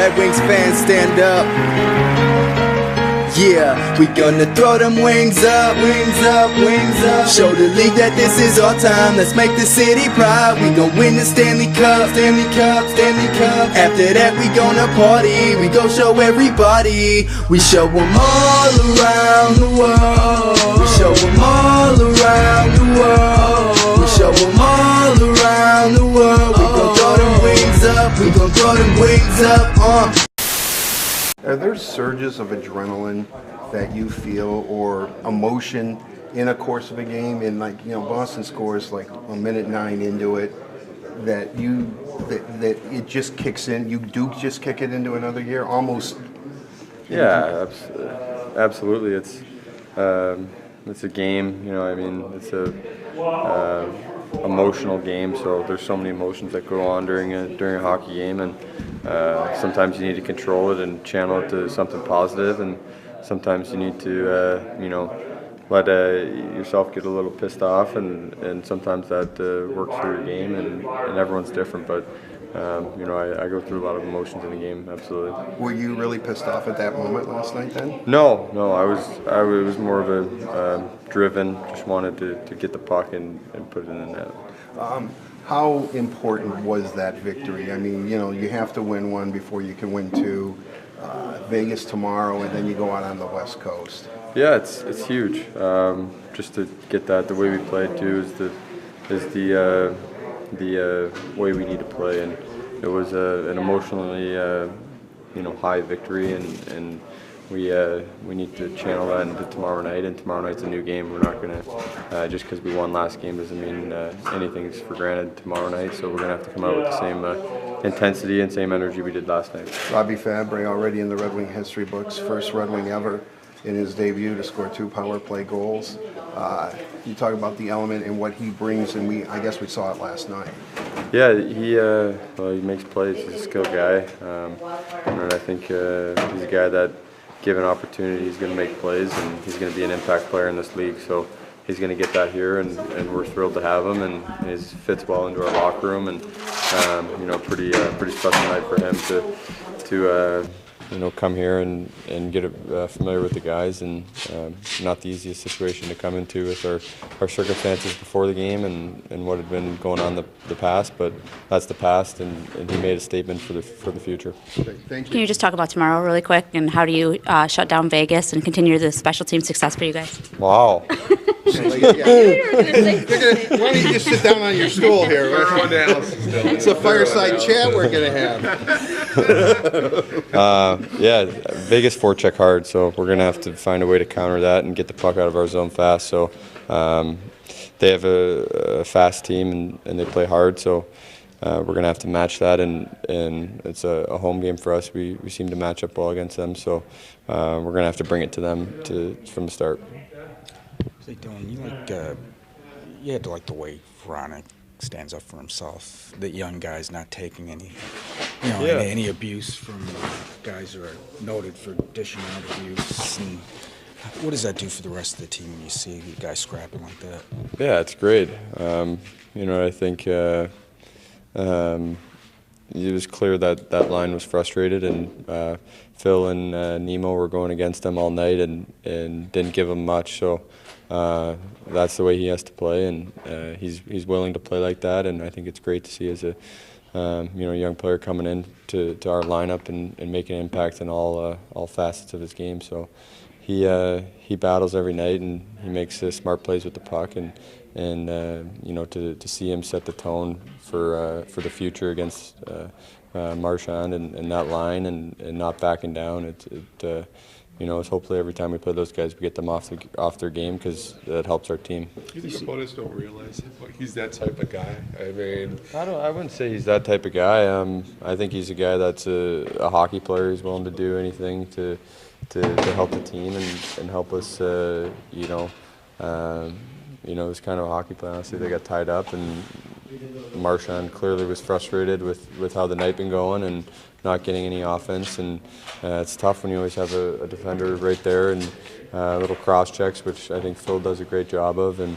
Red Wings fans, stand up. Yeah, we gonna throw them wings up, wings up, wings up. Show the league that this is our time. Let's make the city proud. We gon' win the Stanley Cup, Stanley Cup, Stanley Cup. After that we gonna party. We gon' show everybody. We show them all around the world. We show them all around the world. We show them all around the world. We gon' throw them wings up. We gon' throw them wings up. Are there surges of adrenaline that you feel or emotion in a course of a game? And like, you know, Boston scores like a minute 9 into it, that it just kicks in. You do just kick it into another gear, almost. Yeah, absolutely. It's a game. You know, I mean, it's a emotional game. So there's so many emotions that go on during a hockey game, and sometimes you need to control it and channel it to something positive, and sometimes you need to, you know, let yourself get a little pissed off, and sometimes that works for your game, and everyone's different. But you know, I go through a lot of emotions in the game. Absolutely. Were you really pissed off at that moment last night then? No. I was more of a driven. Just wanted to get the puck and put it in the net. How important was that victory? I mean, you know, you have to win one before you can win two. Vegas tomorrow, and then you go out on the West Coast. Yeah, it's huge. Just to get that, the way we played too is the way we need to play, and it was an emotionally you know, high victory, and we need to channel that into tomorrow night. And tomorrow night's a new game. We're not going to just because we won last game doesn't mean anything's for granted tomorrow night. So we're going to have to come out with the same intensity and same energy we did last night. Robbie Fabbri already in the Red Wing history books, first Red Wing ever in his debut to score 2 power play goals. You talk about the element and what he brings, and I guess we saw it last night. Yeah, he makes plays. He's a skilled guy, and I think he's a guy that, given opportunity, he's going to make plays, and he's going to be an impact player in this league. So he's going to get that here, and we're thrilled to have him, and he fits well into our locker room, and you know, pretty special night for him to you know, come here and get familiar with the guys, and not the easiest situation to come into with our circumstances before the game and what had been going on the past, but that's the past, and he made a statement for the future. Okay, thank you. Can you just talk about tomorrow really quick, and how do you shut down Vegas and continue the special team success for you guys? Wow. Why don't you just sit down on your stool here? It's a fireside chat we're going to have. Yeah, Vegas forecheck hard, so we're going to have to find a way to counter that and get the puck out of our zone fast. So they have a fast team, and they play hard, so we're going to have to match that, and it's a home game for us. We seem to match up well against them, so we're going to have to bring it to them from the start. Hey Dylan, you had to like the way Hronek stands up for himself. The young guys not taking any, you know, any abuse from guys who are noted for dishing out abuse. And what does that do for the rest of the team when you see guys scrapping like that? Yeah, it's great. You know, I think it was clear that line was frustrated, and Phil and Nemo were going against them all night and didn't give them much. So that's the way he has to play, and he's willing to play like that. And I think it's great to see as a you know, young player coming in to our lineup and making an impact in all facets of his game. So he battles every night, and he makes smart plays with the puck, and you know, to see him set the tone for the future against Marchand and that line, and not backing down. You know, it's hopefully every time we play those guys, we get them off their game, because that helps our team. You think opponents don't realize he's that type of guy? I mean, I wouldn't say he's that type of guy. I think he's a guy that's a hockey player. He's willing to do anything to help the team and help us. You know, it's kind of a hockey player. Honestly, they got tied up, and Marchand clearly was frustrated with how the night been going and not getting any offense, and it's tough when you always have a defender right there, and little cross checks, which I think Phil does a great job of, and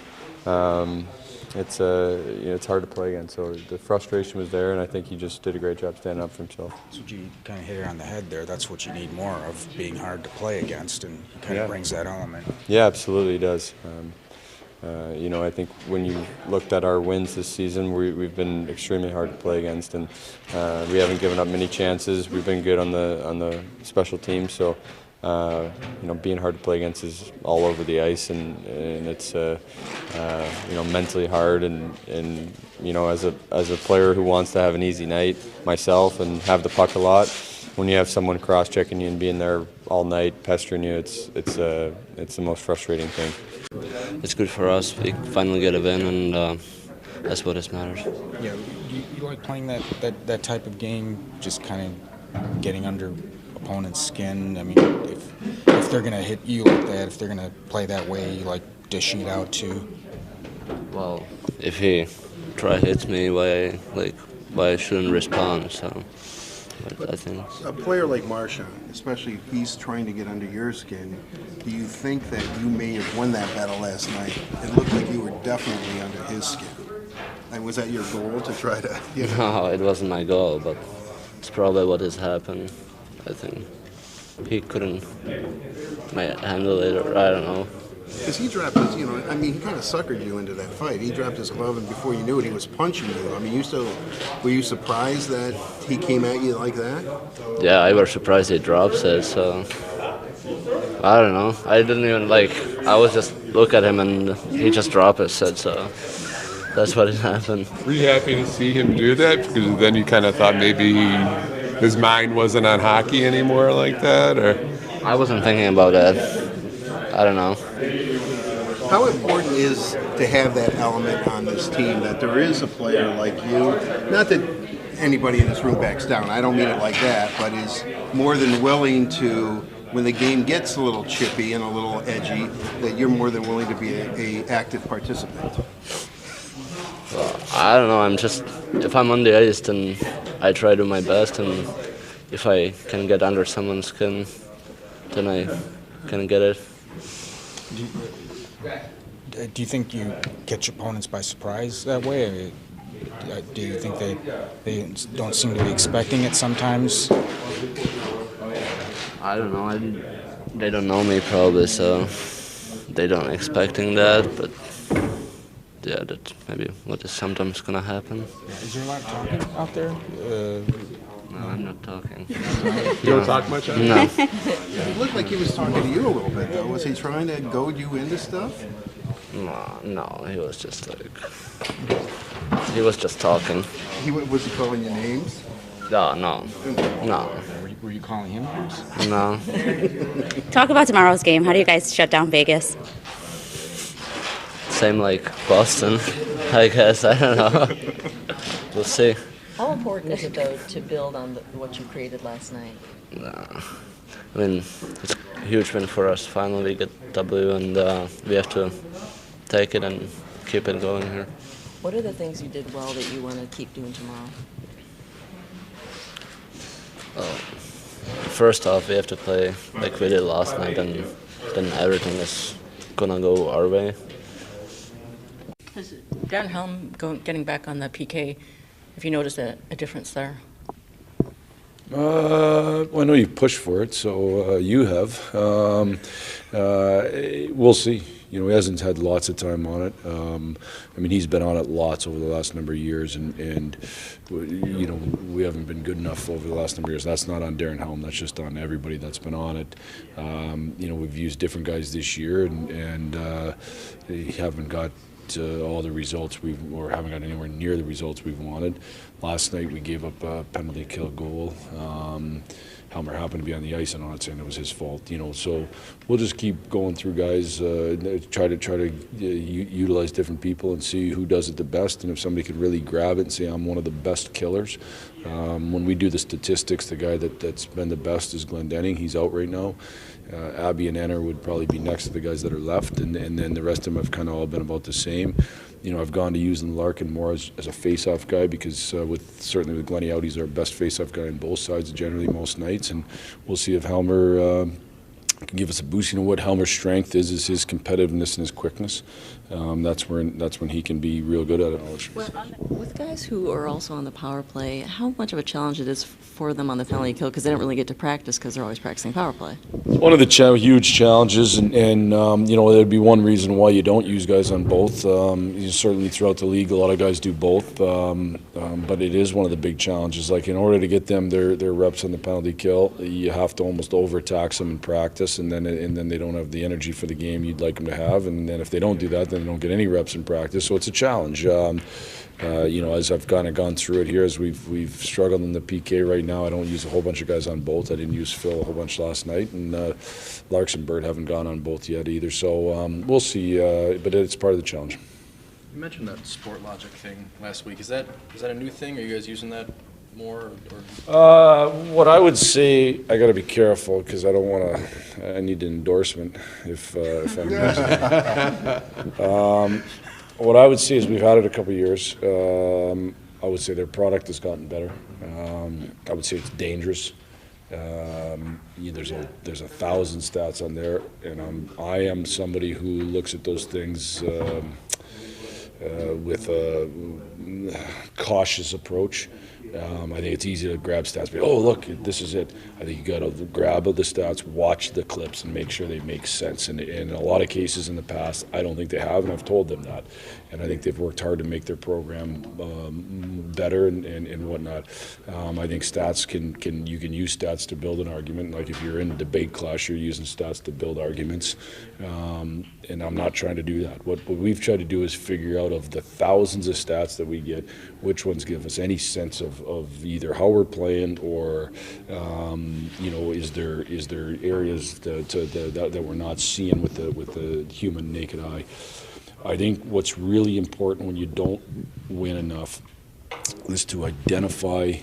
it's hard to play against. So the frustration was there, and I think he just did a great job standing up for himself. So you kind of hit it on the head there. That's what you need more of, being hard to play against, and he kind of brings that element. Yeah, absolutely, he does. I think when you looked at our wins this season, we've been extremely hard to play against, and we haven't given up many chances. We've been good on the special teams, so being hard to play against is all over the ice, and it's mentally hard, and as a player who wants to have an easy night myself and have the puck a lot, when you have someone cross-checking you and being there all night pestering you, it's the most frustrating thing. It's good for us. We finally get a win, and that's what matters. Yeah, you like playing that type of game, just kind of getting under opponent's skin. I mean, if they're gonna hit you like that, if they're gonna play that way, you like dishing it out too. Well, if he hits me, why I shouldn't respond? So, but I think A player like Marchand, especially if he's trying to get under your skin, do you think that you may have won that battle last night? It looked like you were definitely under his skin. And was that your goal to try to? no, it wasn't my goal, but it's probably what has happened. I think he couldn't handle it, or I don't know. Because he dropped his, he kind of suckered you into that fight. He dropped his glove, and before you knew it, he was punching you. I mean, were you surprised that he came at you like that? Yeah, I was surprised he drops it, so I don't know. I didn't even I was just look at him and he just dropped it, so that's what happened. Were you happy to see him do that? Because then you kind of thought maybe his mind wasn't on hockey anymore like that, or? I wasn't thinking about that. I don't know. How important is to have that element on this team, that there is a player like you, not that anybody in this room backs down, I don't mean it like that, but is more than willing to, when the game gets a little chippy and a little edgy, that you're more than willing to be a active participant? Well, I don't know. If I'm on the ice, then I try to do my best, and if I can get under someone's skin, then I can get it. Do you think you catch opponents by surprise that way? Do you think they don't seem to be expecting it sometimes? I don't know. They don't know me probably, so they don't expecting that. But yeah, that's maybe what is sometimes gonna happen. Is there a lot of talking out there? No, I'm not talking. You don't talk much? No. It looked like he was talking to you a little bit, though. Was he trying to goad you into stuff? No, he was just talking. Was he calling you names? No. Were you calling him names? No. Talk about tomorrow's game. How do you guys shut down Vegas? Same like Boston, I guess. I don't know. We'll see. How important is it, though, to build on what you created last night? I mean, it's a huge win for us. Finally, we get W, and we have to take it and keep it going here. What are the things you did well that you want to keep doing tomorrow? First off, we have to play like we did last night, and then everything is gonna go our way. Is Darren Helm getting back on the PK? Have you noticed a difference there? Well, I know you pushed for it, so you have. We'll see. He hasn't had lots of time on it. I mean, he's been on it lots over the last number of years, and we haven't been good enough over the last number of years. That's not on Darren Helm. That's just on everybody that's been on it. We've used different guys this year, and they haven't got all the results or haven't got anywhere near the results we've wanted. Last night we gave up a penalty kill goal. Helmer happened to be on the ice, and I'm not saying it was his fault. So we'll just keep going through guys, try to utilize different people and see who does it the best. And if somebody could really grab it and say I'm one of the best killers. When we do the statistics, the guy that's been the best is Glendening. He's out right now. Abby and Enner would probably be next to the guys that are left, and then the rest of them have kind of all been about the same. I've gone to using Larkin more as a face-off guy because certainly with Glenny out, he's our best face-off guy on both sides generally most nights, and we'll see if Helmer can give us a boost. You know what Helmer's strength is his competitiveness and his quickness. That's when he can be real good at it. Well, with guys who are also on the power play, how much of a challenge it is for them on the penalty kill, because they don't really get to practice because they're always practicing power play? One of the huge challenges, and you know, there'd be one reason why you don't use guys on both. Certainly throughout the league, a lot of guys do both, but it is one of the big challenges. Like, in order to get them their reps on the penalty kill, you have to almost overtax them in practice, and then they don't have the energy for the game you'd like them to have. And then if they don't do that, then they don't get any reps in practice. So it's a challenge. You know, as I've kind of gone through it here, as we've struggled in the PK right now, I don't use a whole bunch of guys on both. I didn't use Phil a whole bunch last night, and Larkin and Bird haven't gone on both yet either. So we'll see, but it's part of the challenge. You mentioned that sport logic thing last week. Is that a new thing? Are you guys using that more? What I would say, I got to be careful because I don't want to. I need an endorsement if I'm using it. What I would say is we've had it a couple of years. I would say their product has gotten better. I would say it's dangerous. There's 1,000 stats on there, and I am somebody who looks at those things with a cautious approach. I think it's easy to grab stats, but oh, look, this is it. I think you got to grab the stats, watch the clips, and make sure they make sense. And in a lot of cases in the past, I don't think they have, and I've told them that. And I think they've worked hard to make their program better and whatnot. I think stats you can use stats to build an argument. Like if you're in a debate class, you're using stats to build arguments. And I'm not trying to do that. What we've tried to do is figure out of the thousands of stats that we get, which ones give us any sense of either how we're playing or you know, is there areas that we're not seeing with the human naked eye. I think what's really important when you don't win enough is to identify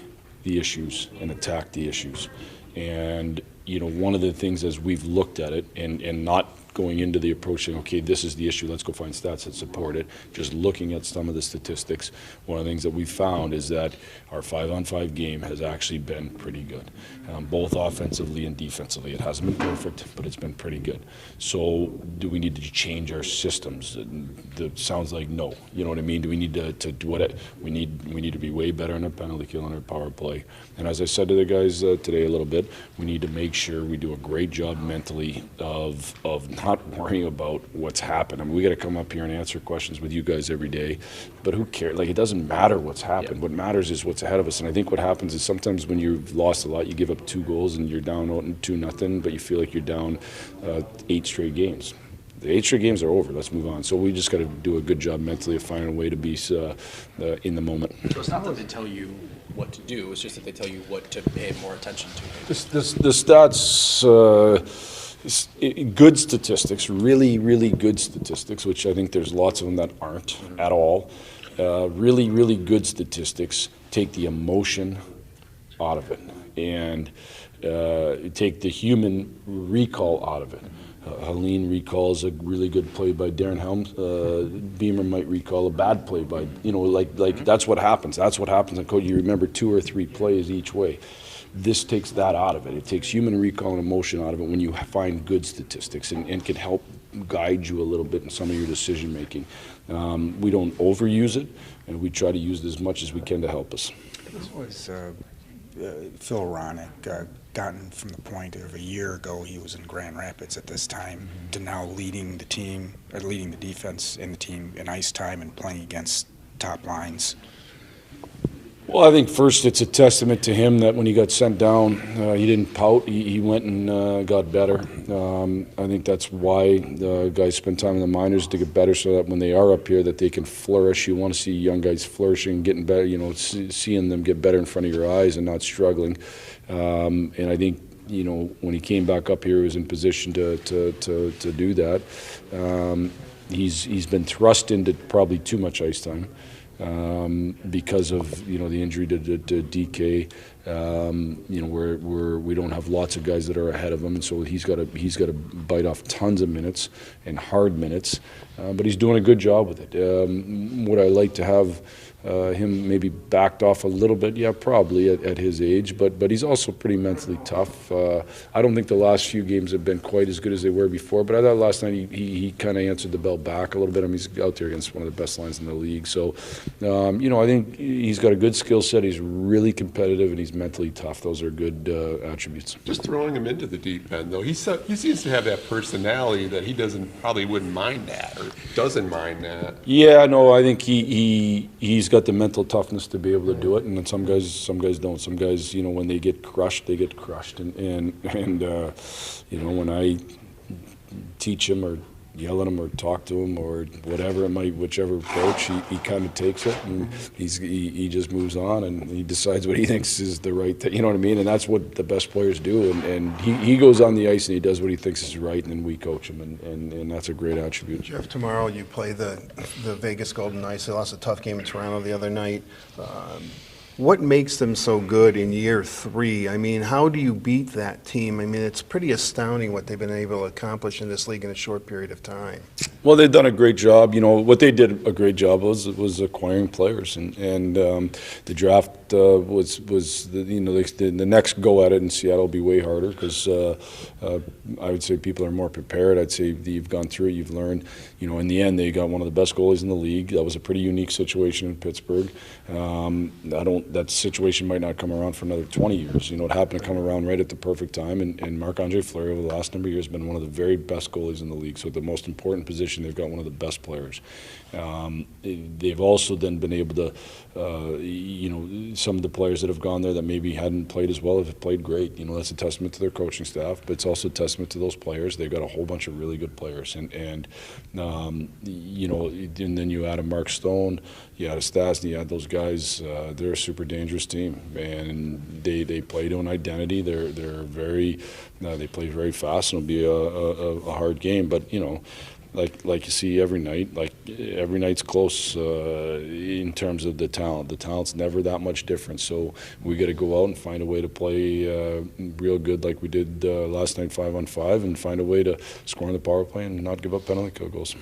the issues and attack the issues. And you know, one of the things as we've looked at it and not going into the approach saying, okay, this is the issue, let's go find stats that support it, just looking at some of the statistics, one of the things that we've found is that our 5-on-5 game has actually been pretty good, both offensively and defensively. It hasn't been perfect, but it's been pretty good. So do we need to change our systems? That sounds like no. You know what I mean? Do we need to do what we need to be way better in our penalty kill and our power play. And as I said to the guys today a little bit, we need to make sure we do a great job mentally of not worrying about what's happened. I mean, we got to come up here and answer questions with you guys every day, but who cares? Like, it doesn't matter what's happened. Yep. What matters is what's ahead of us. And I think what happens is sometimes when you've lost a lot, you give up 2 goals and you're down 2-0, but you feel like you're down 8 straight games. The 8 straight games are over. Let's move on. So we just got to do a good job mentally of finding a way to be in the moment. So it's not that they tell you what to do. It's just that they tell you what to pay more attention to. The stats. Good statistics, really, really good statistics, which I think there's lots of them that aren't at all. Really, really good statistics take the emotion out of it and take the human recall out of it. Helene recalls a really good play by Darren Helms. Beamer might recall a bad play by, you know, like that's what happens. That's what happens in code. You remember 2 or 3 plays each way. This takes that out of it. It takes human recall and emotion out of it when you find good statistics and can help guide you a little bit in some of your decision making. We don't overuse it, and we try to use it as much as we can to help us. This was Phil Hronek gotten from the point of a year ago he was in Grand Rapids at this time to now leading the team, or leading the defense in the team in ice time and playing against top lines. Well, I think first it's a testament to him that when he got sent down, he didn't pout. He went and got better. I think that's why the guys spend time in the minors to get better, so that when they are up here, that they can flourish. You want to see young guys flourishing, getting better. You know, seeing them get better in front of your eyes and not struggling. And I think, you know, when he came back up here, he was in position to do that. He's been thrust into probably too much ice time. Because of, you know, the injury to DK, you know, we don't have lots of guys that are ahead of him, and so he's got to bite off tons of minutes and hard minutes, but he's doing a good job with it. Would I like to have him maybe backed off a little bit. Yeah, probably at his age, but he's also pretty mentally tough. I don't think the last few games have been quite as good as they were before, but I thought last night he kind of answered the bell back a little bit. I mean, he's out there against one of the best lines in the league. So, I think he's got a good skill set. He's really competitive, and he's mentally tough. Those are good attributes. Just throwing him into the deep end, though, he seems to have that personality that he probably wouldn't mind that, or doesn't mind that. Yeah, no, I think he's got the mental toughness to be able to do it, and then some guys don't. Some guys, when they get crushed, they get crushed, and when I teach him or yell at him or talk to him or whatever it might, whichever approach, he kind of takes it, and he just moves on, and he decides what he thinks is the right thing. You know what I mean? And that's what the best players do. And he goes on the ice and he does what he thinks is right, and then we coach him, and that's a great attribute. Jeff, tomorrow you play the Vegas Golden Knights. They lost a tough game in Toronto the other night. What makes them so good in year 3? I mean, how do you beat that team? I mean, it's pretty astounding what they've been able to accomplish in this league in a short period of time. Well, they've done a great job. What they did a great job was acquiring players, and the draft was the next go at it in Seattle will be way harder because I would say people are more prepared. I'd say that you've gone through it, you've learned. In the end, they got one of the best goalies in the league. That was a pretty unique situation in Pittsburgh. That situation might not come around for another 20 years. It happened to come around right at the perfect time, and Marc-Andre Fleury over the last number of years has been one of the very best goalies in the league. So at the most important position, they've got one of the best players. They've also then been able to, some of the players that have gone there that maybe hadn't played as well have played great. That's a testament to their coaching staff, but it's also a testament to those players. They've got a whole bunch of really good players, and then you add a Mark Stone, you add a Stastny, you add those guys. They're a super dangerous team, and they play to an identity. They're very, they play very fast, and it'll be a hard game, but like you see every night, like every night's close in terms of the talent. The talent's never that much different. So we got to go out and find a way to play real good like we did last night 5-on-5, and find a way to score on the power play and not give up penalty kill goals.